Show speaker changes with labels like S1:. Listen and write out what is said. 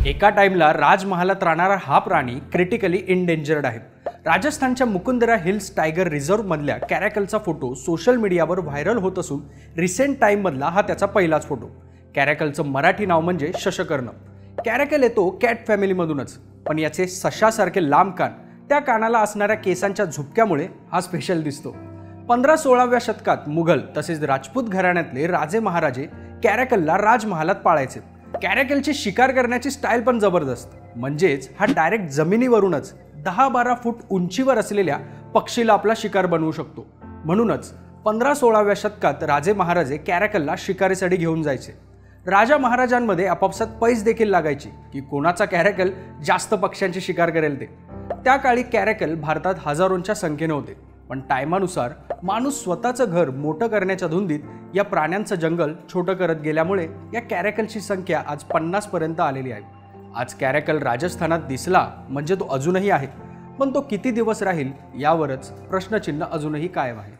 S1: एका टाइमला राजमहालात राहणारा हा प्राणी क्रिटिकली इंडेंजर्ड आहे। राजस्थानच्या मुकुंदरा हिल्स टायगर रिझर्व्ह मधल्या कॅरॅकलचा फोटो सोशल मीडियावर व्हायरल होत असून रिसेंट टाइम मधला हा त्याचा पहिलाच फोटो। कॅरॅकलचं मराठी नाव म्हणजे शशकर्ण। कॅरॅकल येतो कॅट फॅमिलीमधूनच, पण याचे सशासारखे लांब कान, त्या कानाला असणाऱ्या केसांच्या झुपक्यामुळे हा स्पेशल दिसतो। 15-16व्या शतकात मुघल तसेच राजपूत घराण्यातले राजे महाराजे कॅरॅकलला राजमहालात पाळायचे। कॅरॅकलची शिकार करण्याची स्टाईल पण जबरदस्त, म्हणजेच हा डायरेक्ट जमिनीवरूनच 10-12 फूट उंचीवर असलेल्या पक्षीला आपला शिकार बनवू शकतो। म्हणूनच 15-16व्या शतकात राजे महाराजे कॅरॅकलला शिकारीसाठी घेऊन जायचे। राजा महाराजांमध्ये आपापसात पैज देखील लागायची की कोणाचा कॅरॅकल जास्त पक्ष्यांची शिकार करेल ते। त्या काळी कॅरॅकल भारतात हजारोंच्या संख्येने होते, पण टायमानुसार माणूस स्वतःचं घर मोठं करण्याच्या धुंदीत या प्राण्यांचं जंगल छोटं करत गेल्यामुळे या कॅरॅकलची संख्या आज 50 पर्यंत आलेली आहे। आज कॅरॅकल राजस्थानात दिसला म्हणजे तो अजूनही आहे, पण तो किती दिवस राहील यावरच प्रश्नचिन्ह अजूनही कायम आहे।